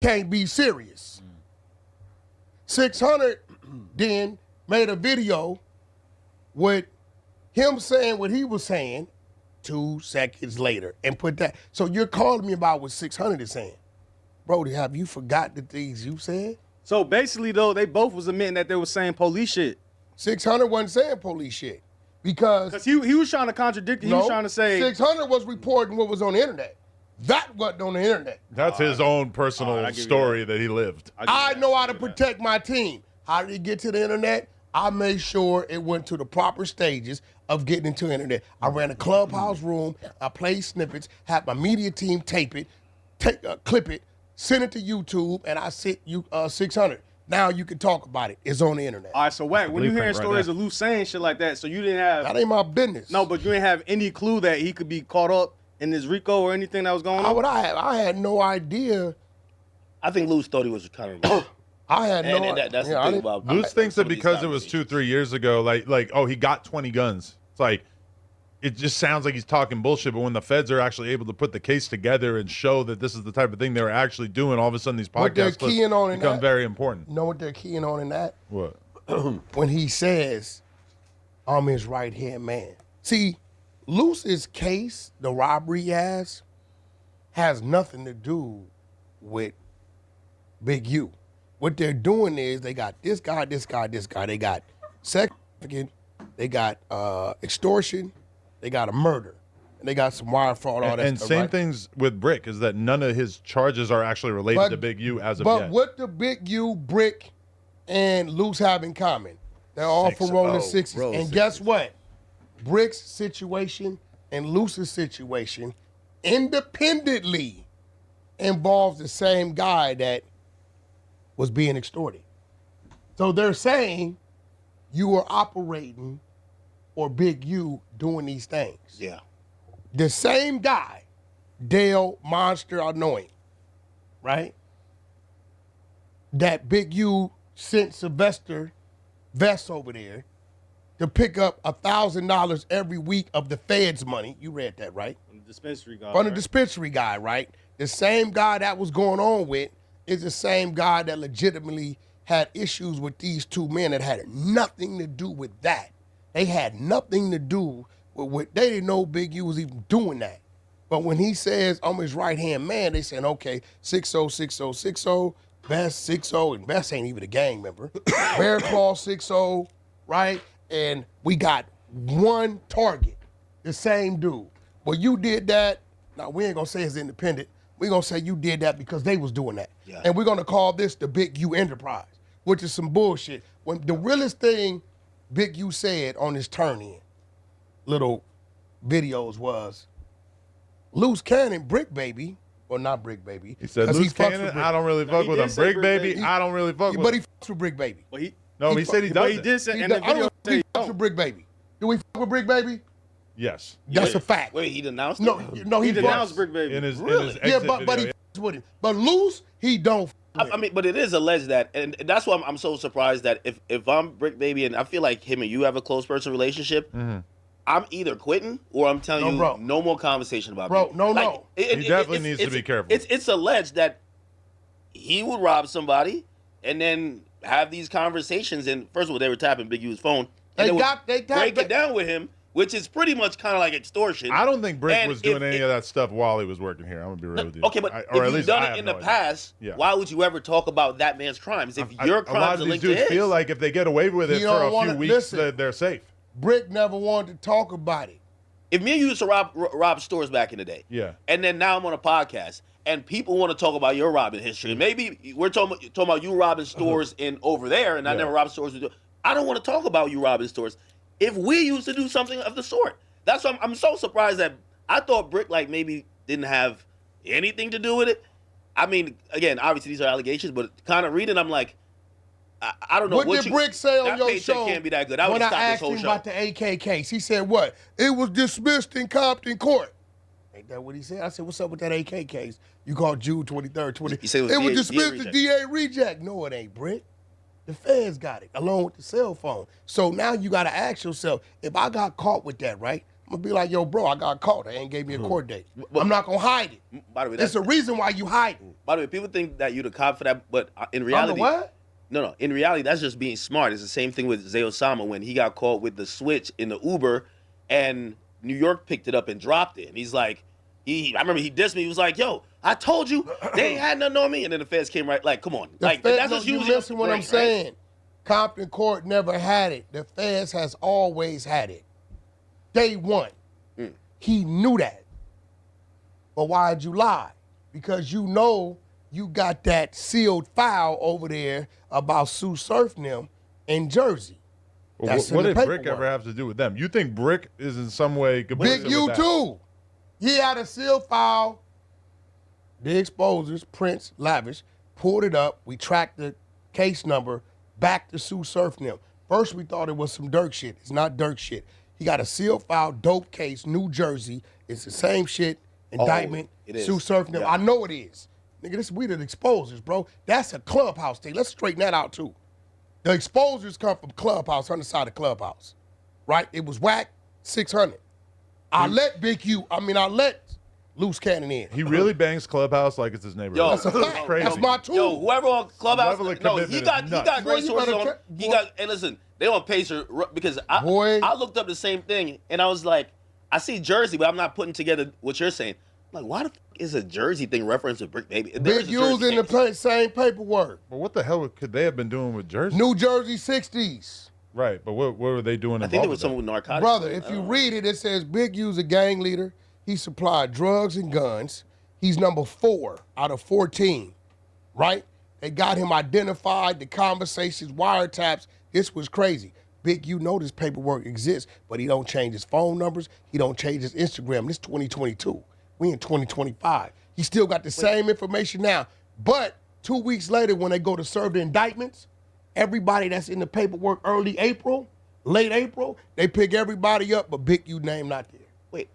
can't be serious. 600 then made a video with him saying what he was saying 2 seconds later and put that. So you're calling me about what 600 is saying. Brody, have you forgot the things you said? So basically, though, they both was admitting that they were saying police shit. 600 wasn't saying police shit because he was trying to contradict it. He was trying to say 600 was reporting what was on the internet. That wasn't on the internet. That's his own personal story that he lived. I know how to protect my team. How did it get to the internet? I made sure it went to the proper stages of getting into the internet. I ran a clubhouse room. I played snippets, had my media team tape it, clip it, send it to YouTube, and I sent you 600. Now you can talk about it. It's on the internet. All right, so Wack, when you hearing stories of Lou saying shit like that, so you didn't have... That ain't my business. No, but you didn't have any clue that he could be caught up in this RICO or anything that was going on? How would I have? I had no idea. I think Luz thought he was kind of... I had no idea. That's the thing about... Luz thinks that because it was 2-3 years ago, like, oh, he got 20 guns. It's like... It just sounds like he's talking bullshit, but when the feds are actually able to put the case together and show that this is the type of thing they were actually doing, all of a sudden these podcasts become very important. You know what they're keying on in that? What? When he says, I'm his right-hand man. See, Luz's case, the robbery he has nothing to do with Big U. What they're doing is they got this guy, this guy, this guy. They got sex trafficking, they got extortion, they got a murder, and they got some wire fraud, all that and stuff. same right? things with Brick is that none of his charges are actually related to Big U as of yet. But what do Big U, Brick, and Luz have in common? They're all from rolling sixes. And guess what? Brick's situation and Luz's situation independently involves the same guy that was being extorted. So they're saying you were operating or Big U doing these things. Yeah. The same guy, Dale Monster, I know him, right? That Big U sent Sylvester Vest over there to pick up $1,000 every week of the Fed's money. You read that, right? From the dispensary guy. From the dispensary guy, right? The same guy that was going on with is the same guy that legitimately had issues with these two men that had nothing to do with that. They had nothing to do with what, they didn't know Big U was even doing that. But when he says, I'm his right-hand man, they saying, okay, 6-0, 6-0, 6-0, Best 6-0, and Best ain't even a gang member. Bear Claw 6-0, right? And we got one target, the same dude. Well, you did that. Now, we ain't going to say it's independent. We're going to say you did that because they was doing that. Yeah. And we're going to call this the Big U enterprise, which is some bullshit. When the realest thing Big U said on his turn-in little videos was, Loose Cannon, Brick Baby, or not Brick Baby. He said, Loose Cannon, I don't really fuck with him. Brick Baby, I don't really fuck with him. But he fucks with Brick Baby. But he said he does. He did say, and the video said he fucks with Brick Baby. Do we fuck with Brick Baby? Yes. That's a fact. Wait, he denounced it? No, he denounced Brick Baby. In his really? exit but he fucks with him. But Loose, he don't. I mean, but it is alleged that, and that's why I'm so surprised that if I'm Brick Baby and I feel like him and you have a close personal relationship, I'm either quitting or I'm telling you, no more conversation about bro. me. No. He definitely needs to be careful. It's alleged that he would rob somebody and then have these conversations. And first of all, they were tapping Big U's phone. And they break it down with him, which is pretty much kind of like extortion. I don't think Brick was doing any of that stuff while he was working here. I'm gonna be real with you. Okay, but if you've done it in the past, why would you ever talk about that man's crimes? If your crimes are linked to his, a lot of these dudes feel like if they get away with it for a few weeks, they're safe. Brick never wanted to talk about it. If me and you used to rob stores back in the day, and then now I'm on a podcast, and people want to talk about your robbing history, and maybe we're talking about you robbing stores in over there, and I never robbed stores. I don't want to talk about you robbing stores. If we used to do something of the sort, that's why I'm so surprised that I thought Brick like maybe didn't have anything to do with it. I mean, again, obviously these are allegations, but kind of reading, I'm like, I don't know. What did Brick say on your show? Can't be that good. I when I asked him about the AK case, he said what? It was dismissed in Compton Court. Ain't that what he said? I said, what's up with that AK case? You called June 23rd, 20. He said it was dismissed as DA reject. No, it ain't, Brick. The feds got it, along with the cell phone. So now you got to ask yourself, if I got caught with that, right? I'm gonna be like, yo, bro, I got caught. They ain't gave me a court date. I'm not gonna hide it. By the way, There's a reason why you hide it. By the way, people think that you're the cop for that, but in I'm reality, the what? No. In reality, that's just being smart. It's the same thing with Zay Osama when he got caught with the switch in the Uber, and New York picked it up and dropped it. And he's like, I remember he dissed me. He was like, yo, I told you they ain't had nothing on me. And then the feds came right, like, come on. Like, that's just you using listen what I'm saying. Right? Compton Court never had it. The feds has always had it. Day one. He knew that. But why'd you lie? Because you know you got that sealed file over there about Sue Surf and them in Jersey. Well, what did Brick ever have to do with them? You think Brick is in some way complicit Big U with that? too. He had a sealed file. The exposers, Prince, Lavish, pulled it up. We tracked the case number back to Sue Surf and them. First, we thought it was some Dirk shit. It's not Dirk shit. He got a sealed file, dope case, New Jersey. It's the same shit, indictment, Sue Surf and them. I know it is. Nigga, we the exposers, bro. That's a Clubhouse thing. Let's straighten that out, too. The exposers come from Clubhouse, on the side of Clubhouse, right? It was whack, 600. I let Loose Cannon in. He really bangs Clubhouse like it's his neighborhood. Yo, That's a fact. crazy. That's my tool. Yo, whoever on Clubhouse, he got nuts. great sources on. Boy. And listen, they on Pacer because I looked up the same thing and I was like, I see Jersey, but I'm not putting together what you're saying. I'm like, why the f is a Jersey thing reference to Brick Baby? Big U's in the same paperwork. Well, what the hell could they have been doing with Jersey? New Jersey 60s. Right, but what were they doing? I think there was someone with narcotics. Brother, if you read it, it says Big U's a gang leader. He supplied drugs and guns. He's number 4 out of 14, right? They got him identified, the conversations, wiretaps. This was crazy. Big U know this paperwork exists, but he don't change his phone numbers. He don't change his Instagram. This 2022. We in 2025. He still got the same information now. But 2 weeks later, when they go to serve the indictments, everybody that's in the paperwork early April, late April, they pick everybody up, but Big U name not there. Wait,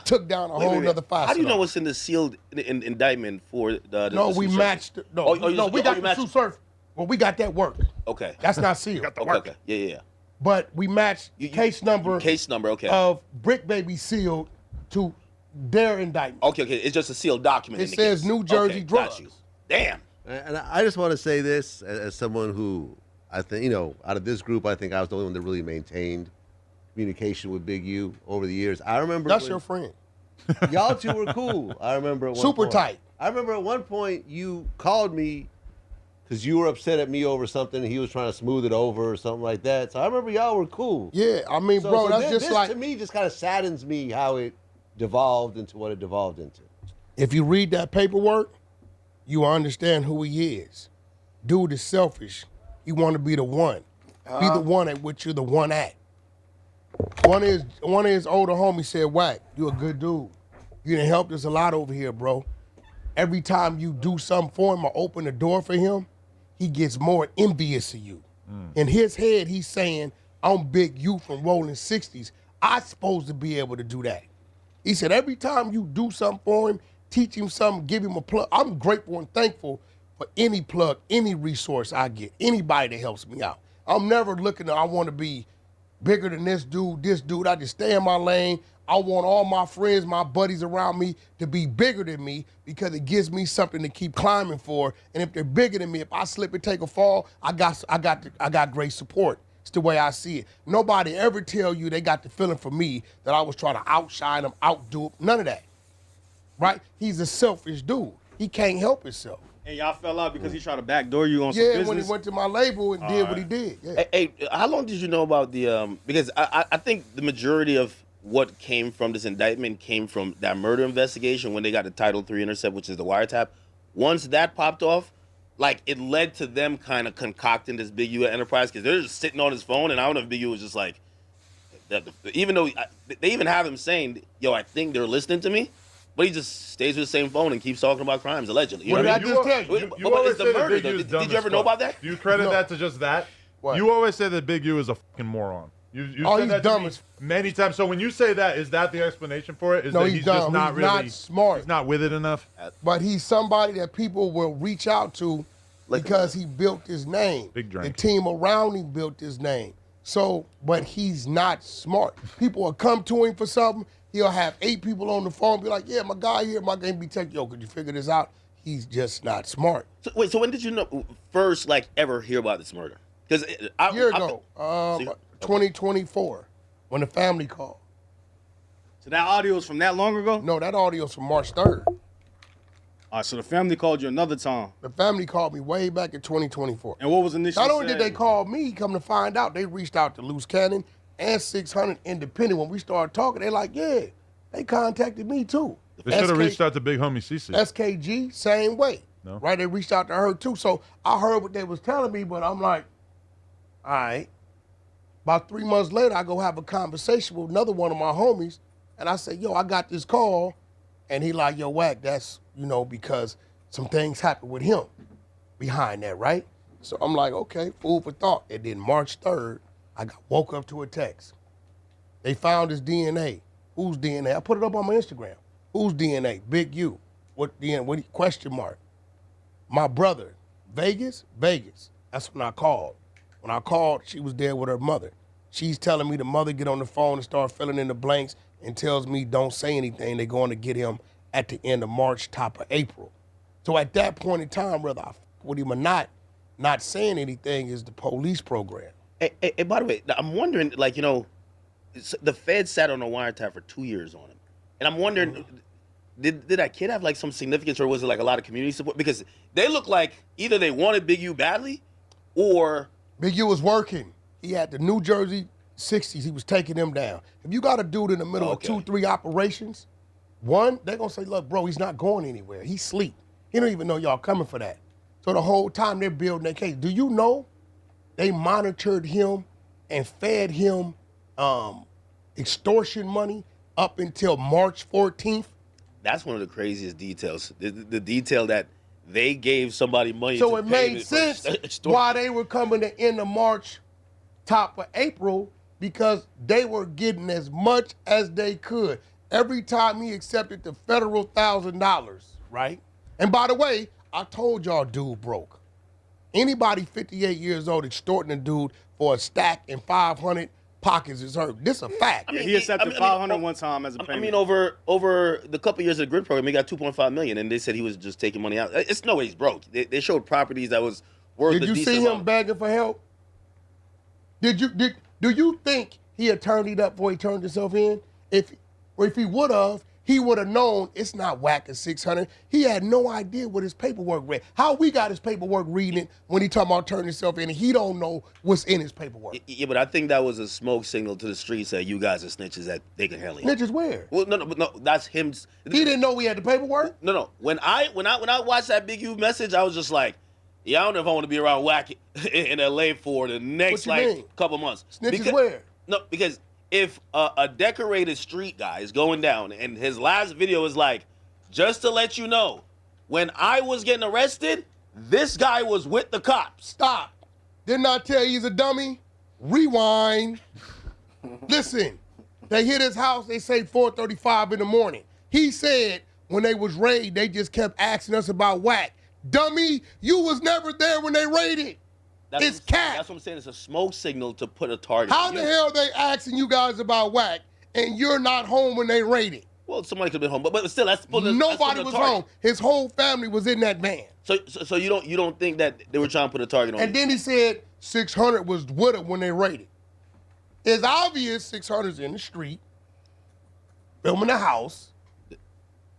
took down a whole nother 5. How do you know what's in the sealed indictment for the No, we matched. No, we got the Sue Surf. Well, we got that work. Okay. That's not sealed. Got the work. Okay. Yeah. But we matched case number. Okay. Of Brick Baby sealed to their indictment. Okay. It's just a sealed document. It says New Jersey drugs. Damn. And I just want to say this as someone who I think, out of this group, I think I was the only one that really maintained communication with Big U over the years. I remember that's your friend. Y'all two were cool. I remember at one super point, tight. I remember at one point you called me because you were upset at me over something and he was trying to smooth it over or something like that. So I remember y'all were cool. Yeah, I mean, bro, that's just like, to me just kind of saddens me how it devolved into what it devolved into. If you read that paperwork, you understand who he is. Dude is selfish. He want to be the one. Be the one at which you're the one at. One of his older homies said, Wack, you a good dude. You done helped us a lot over here, bro. Every time you do something for him or open the door for him, he gets more envious of you. In his head, he's saying, I'm Big U from Rolling 60s. I'm supposed to be able to do that. He said, every time you do something for him, teach him something, give him a plug. I'm grateful and thankful for any plug, any resource I get, anybody that helps me out. I'm never looking I want to be bigger than this dude. I just stay in my lane. I want all my friends, my buddies around me to be bigger than me because it gives me something to keep climbing for. And if they're bigger than me, if I slip and take a fall, I got great support. It's the way I see it. Nobody ever tell you they got the feeling for me that I was trying to outshine them, outdo them. None of that. Right? He's a selfish dude. He can't help himself. And y'all fell out because he tried to backdoor you on some business? Yeah, when he went to my label and did what he did. Yeah. Hey, how long did you know about the because I think the majority of what came from this indictment came from that murder investigation when they got the Title III intercept, which is the wiretap. Once that popped off, like it led to them kind of concocting this Big U enterprise because they're just sitting on his phone, and I don't know if Big U was just like, even though they even have him saying, yo, I think they're listening to me. But he just stays with the same phone and keeps talking about crimes, allegedly. What did I just tell you? You always say that Big U is Did dumb you ever as know fuck. about that? Do you credit that to just that? What? You always say that Big U is a fucking moron. You Oh, said he's that to dumb me as many times. So when you say that, is that the explanation for it? Is No, that he's just dumb. not He's really not smart. He's not with it enough. But he's somebody that people will reach out to because he built his name. Big drink. The team around him built his name. So, but he's not smart. People will come to him for something. He'll have 8 people on the phone, be like, yeah, my guy here, my game be tech. Yo, could you figure this out? He's just not smart. So, wait, so when did you know first, like, ever hear about this murder? Because A year ago, 2024, when the family called. So that audio is from that long ago? No, that audio's from March 3rd. All right, so the family called you another time. The family called me way back in 2024. And what was initially Not only said? did they call me, come to find out, they reached out to Loose Cannon and 600 Independent. When we started talking, they like, yeah, they contacted me too. They should have reached out to Big Homie CC. SKG, same way. No. Right? They reached out to her too. So I heard what they was telling me, but I'm like, all right. About 3 months later, I go have a conversation with another one of my homies, and I say, yo, I got this call. And he like, yo, Wack, that's, because some things happened with him behind that, right? So I'm like, okay, food for thought. And then March 3rd, I woke up to a text. They found his DNA. Whose DNA? I put it up on my Instagram. Whose DNA? Big U. What DNA? What question mark? My brother. Vegas? Vegas. That's when I called. When I called, she was there with her mother. She's telling me the mother get on the phone and start filling in the blanks and tells me don't say anything. They're going to get him at the end of March, top of April. So at that point in time, whether I with him or not saying anything is the police program. Hey, by the way, I'm wondering, the Fed sat on a wiretap for 2 years on him. And I'm wondering, did that kid have, like, some significance, or was it, like, a lot of community support? Because they look like either they wanted Big U badly or... Big U was working. He had the New Jersey 60s. He was taking them down. If you got a dude in the middle of 2-3 operations, one, they're going to say, look, bro, he's not going anywhere. He's asleep. He don't even know y'all coming for that. So the whole time they're building their case. Do you know they monitored him and fed him extortion money up until March 14th? That's one of the craziest details. The detail that they gave somebody money so to it pay made sense why they were coming to end of March, top of April, because they were getting as much as they could. Every time he accepted the federal $1,000, right? And by the way, I told y'all dude broke. Anybody 58 years old extorting a dude for a stack and 500 pockets is hurt. This a fact. He accepted 500 one time as a payment. I mean, over the couple years of the grid program, he got 2.5 million, and they said he was just taking money out. It's no way he's broke. They showed properties that was worth. Did you see him begging for help? Do you think he had turned it up before he turned himself in? If he would have, he would have known it's not Wack at 600. He had no idea what his paperwork read. How we got his paperwork reading it when he talking about turning himself in, and he don't know what's in his paperwork. Yeah, but I think that was a smoke signal to the streets that you guys are snitches, that they can handle it. Snitches where? Well, no, that's him. He didn't know we had the paperwork? No. When I watched that Big U message, I was just like, yeah, I don't know if I want to be around Wack in LA for the next couple months. Snitches where? No, because if a decorated street guy is going down and his last video is like, just to let you know, when I was getting arrested, this guy was with the cops. Stop. Didn't I tell you he's a dummy? Rewind. Listen, they hit his house, they say 4:35 in the morning. He said when they was raided, they just kept asking us about Wack. Dummy, you was never there when they raided. It's cap. That's what I'm saying. It's a smoke signal to put a target. How the hell they asking you guys about Wack and you're not home when they raided? Well, somebody could have been home, but still, nobody was home. His whole family was in that van. So you don't think that they were trying to put a target on? And then he said 600 was with him when they raided. It's obvious 600's in the street, filming the house.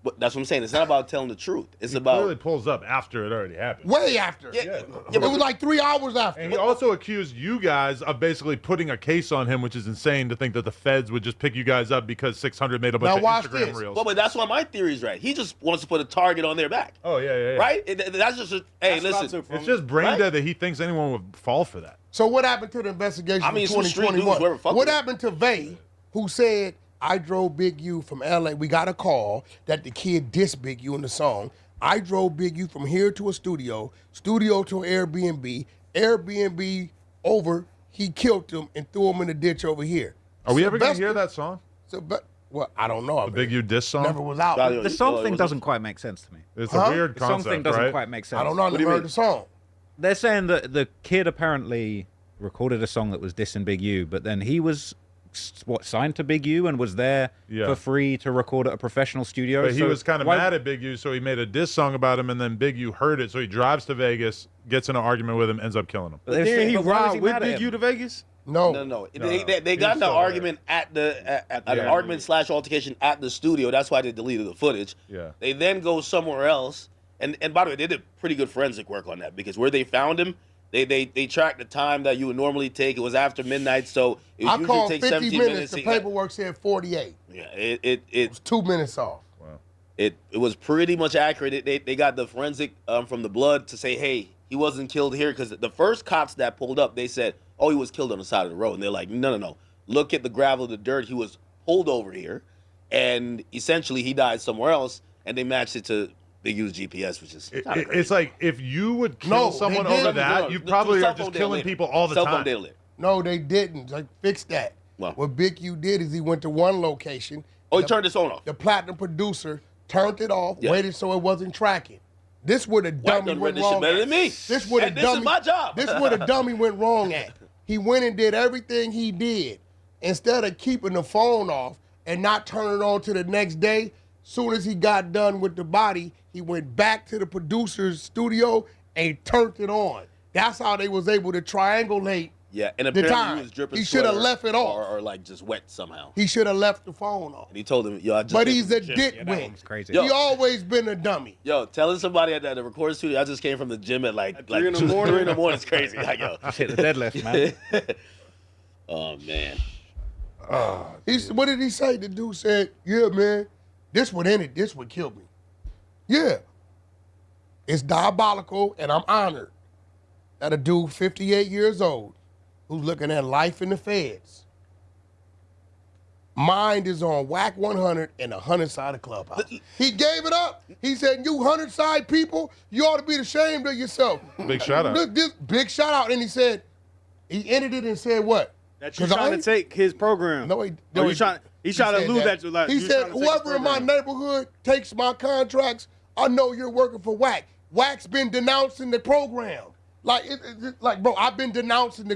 But that's what I'm saying. It's not about telling the truth. It's he about. Clearly pulls up after it already happened. Way after. Yeah, it was like 3 hours after. And he also accused you guys of basically putting a case on him, which is insane to think that the feds would just pick you guys up because 600 made a bunch of Instagram reels. Well, but that's why my theory is right. He just wants to put a target on their back. Oh, yeah. Right? That's just listen. It's just brain dead that he thinks anyone would fall for that. So what happened to the investigation in 2021? What happened to Vay, who said, I drove Big U from LA. We got a call that the kid dissed Big U in the song. I drove Big U from here to a studio to an Airbnb over, he killed him and threw him in the ditch over here. Are we ever going to hear that song? Well, I don't know. The Big U diss song? Never was out. The song thing doesn't quite make sense to me. It's a weird concept, The song thing doesn't quite make sense. I don't know. I never heard the song. They're saying that the kid apparently recorded a song that was dissing Big U, but then he was signed to Big U and was there for free to record at a professional studio. But he was kind of mad at Big U, so he made a diss song about him, and then Big U heard it, so he drives to Vegas, gets in an argument with him, ends up killing him. But then he ride with Big U to Vegas? No. They got in an argument at an argument / altercation at the studio. That's why they deleted the footage. Yeah. They then go somewhere else, and by the way, they did pretty good forensic work on that because where they found him, they tracked the time that you would normally take. It was after midnight, so it I usually called takes 50 17 minutes. The paperwork said 48. Yeah, It was 2 minutes off. Wow. It was pretty much accurate. They got the forensic from the blood to say, hey, he wasn't killed here because the first cops that pulled up, they said, oh, he was killed on the side of the road. And they're like, no. Look at the gravel, the dirt. He was pulled over here, and essentially he died somewhere else, and they matched it to Big U's GPS, which is It's like if you would kill someone over that, you probably are just killing people all the Cell time. phone data later. No, they didn't. Like, fix that. Well. What Big U did is he went to one location. Oh, he turned his phone off. The platinum producer turned it off, Yeah. waited so it wasn't tracking. This where the dummy done went read this shit wrong better at. than me. This where the And this dummy. is my job. This where the dummy went wrong at. He went and did everything he did. Instead of keeping the phone off and not turning it on to the next day, soon as he got done with the body, he went back to the producer's studio and turned it on. That's how they was able to triangulate. Yeah, and the apparently time. he was dripping He should have sweat left it off. or like just wet somehow. He should have left the phone off. And he told him, yo, I just But came he's from a the gym. Yeah, that one dickwit. was crazy. Yo. He always been a dummy. Yo, telling somebody at the recording studio, I just came from the gym at like 3 in the 2, morning? 3 in the morning is crazy. Like, yo. Hit the deadlift, man. Oh, man. What did he say? The dude said, yeah, man, this would end it. This would kill me. Yeah. It's diabolical, and I'm honored that a dude 58 years old who's looking at life in the feds, mind is on whack 100 and the 100-sided clubhouse. He gave it up. He said, you 100-side people, you ought to be ashamed of yourself. Big shout out. This big shout out. And he said, he ended it and said what? That you're 'Cause trying to take his program. No, he He's trying to said lose that. He you're said, trying to take his whoever in my program. neighborhood takes my contracts, I know you're working for WAC. WAC's been denouncing the program. Like, bro, I've been denouncing the